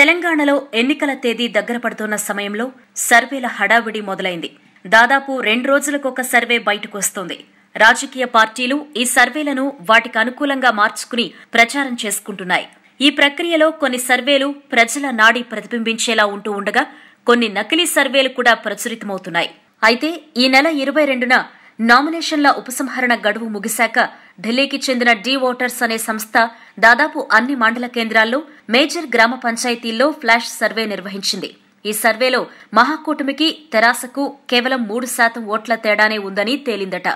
తెలంగాణలో ఎన్నికల తేదీ దగ్గర పడుతున్న సమయంలో సర్వేల హడావిడి మొదలైంది. దాదాపు 2 రోజులకొక సర్వే బయటకు వస్తోంది. రాజకీయ పార్టీలు ఈ సర్వేలను వాటికి అనుకూలంగా మార్చుకుని ప్రచారం చేసుకుంటున్నాయి. ఈ ప్రక్రియలో కొన్ని సర్వేలు ప్రజల నాడి ప్రతిబింబించేలా ఉంటూ ఉండగా కొన్ని నకిలీ సర్వేలు కూడా ప్రచురితమవుతున్నాయి. అయితే ఈ నెల 22న నామినేషన్ల ఉపసంహరణ గడువు ముగిశాక ఢిల్లీకి చెందిన డి ఓటర్స్ అనే సంస్థ దాదాపు అన్ని మండల కేంద్రాల్లో, మేజర్ గ్రామ పంచాయతీల్లో ఫ్లాష్ సర్వే నిర్వహించింది. ఈ సర్వేలో మహాకూటమికి, తెరాసకు కేవలం 3% ఓట్ల తేడానే ఉందని తేలిందట.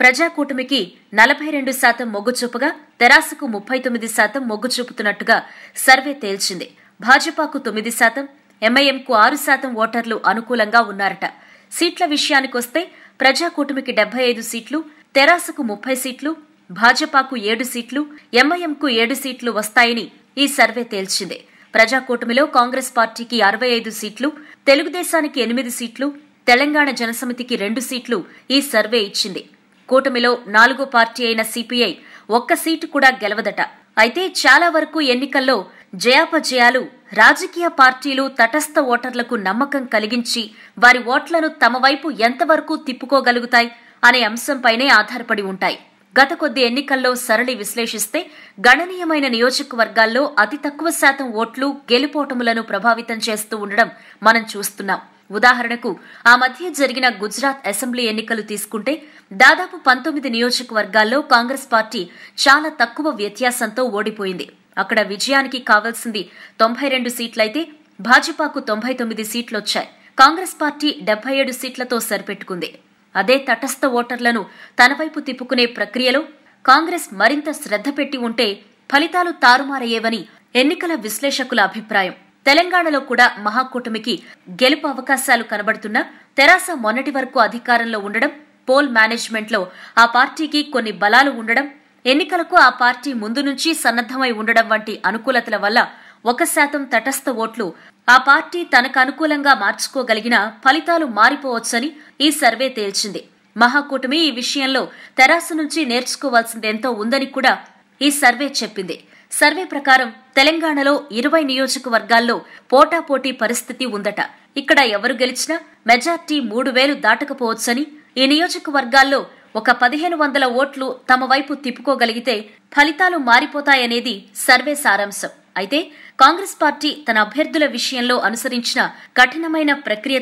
ప్రజాకూటమికి 42% మొగ్గు చూపగా తెరాసకు 39% మొగ్గు చూపుతున్నట్టుగా సర్వే తేల్చింది. భాజపాకు 9%, ఎంఐఎంకు 6% ఓటర్లు అనుకూలంగా ఉన్నారట. సీట్ల విషయానికొస్తే ప్రజాకూటమికి 75 సీట్లు, తెరాసకు 30 సీట్లు, భాజపాకు 7 సీట్లు, ఎంఐఎంకు 7 సీట్లు వస్తాయని ఈ సర్వే తేల్చింది. ప్రజాకూటమిలో కాంగ్రెస్ పార్టీకి 65 సీట్లు, తెలుగుదేశానికి 8 సీట్లు, తెలంగాణ జనసమితికి 2 సీట్లు ఈ సర్వే ఇచ్చింది. కూటమిలో 4వ పార్టీ అయిన సిపిఐ 1 సీటు కూడా గెలవదట. అయితే చాలా వరకు ఎన్నికల్లో జయాపజయాలు రాజకీయ పార్టీలు తటస్థ ఓటర్లకు నమ్మకం కలిగించి వారి ఓట్లను తమ వైపు ఎంతవరకు తిప్పుకోగలుగుతాయి అనే అంశంపైనే ఆధారపడి ఉంటాయి. గత కొద్ది ఎన్నికల్లో సరళి విశ్లేషిస్తే గణనీయమైన నియోజకవర్గాల్లో అతి తక్కువ శాతం ఓట్లు గెలుపోటములను ప్రభావితం చేస్తూ ఉండడం మనం చూస్తున్నాం. ఉదాహరణకు ఆ మధ్య జరిగిన గుజరాత్ అసెంబ్లీ ఎన్నికలు తీసుకుంటే దాదాపు 19 నియోజకవర్గాల్లో కాంగ్రెస్ పార్టీ చాలా తక్కువ వ్యత్యాసంతో ఓడిపోయింది. అక్కడ విజయానికి కావాల్సింది 92 సీట్లయితే భాజపాకు 99 సీట్లొచ్చాయి. కాంగ్రెస్ పార్టీ 77 సీట్లతో సరిపెట్టుకుంది. అదే తటస్థ ఓటర్లను తన వైపు తిప్పుకునే ప్రక్రియలో కాంగ్రెస్ మరింత శ్రద్ధ పెట్టి ఉంటే ఫలితాలు తారుమారయ్యేవని ఎన్నికల విశ్లేషకుల అభిప్రాయం. తెలంగాణలో కూడా మహాకూటమికి గెలుపు అవకాశాలు కనబడుతున్నా తెరాస మొన్నటి వరకు అధికారంలో ఉండడం, పోల్ మేనేజ్మెంట్లో ఆ పార్టీకి కొన్ని బలాలు ఉండడం, ఎన్నికలకు ఆ పార్టీ ముందు నుంచి సన్నద్దమై ఉండడం వంటి అనుకూలతల వల్ల 1% తటస్థ ఓట్లు ఆ పార్టీ తనకు అనుకూలంగా మార్చుకోగలిగిన ఫలితాలు మారిపోవచ్చని ఈ సర్వే తేల్చింది. మహాకూటమి ఈ విషయంలో తెరాస నుంచి నేర్చుకోవాల్సిందెంతో ఉందని కూడా ఈ సర్వే చెప్పింది. సర్వే ప్రకారం తెలంగాణలో 20 నియోజకవర్గాల్లో పోటాపోటీ పరిస్థితి ఉందట. ఇక్కడ ఎవరు గెలిచినా మెజార్టీ 3000 దాటకపోవచ్చని, ఈ నియోజకవర్గాల్లో ఒక 1500 ఓట్లు తమ వైపు తిప్పుకోగలిగితే ఫలితాలు మారిపోతాయనేది సర్వే సారాంశం. అయితే కాంగ్రెస్ పార్టీ తన అభ్యర్థుల విషయంలో అనుసరించిన కఠినమైన ప్రక్రియ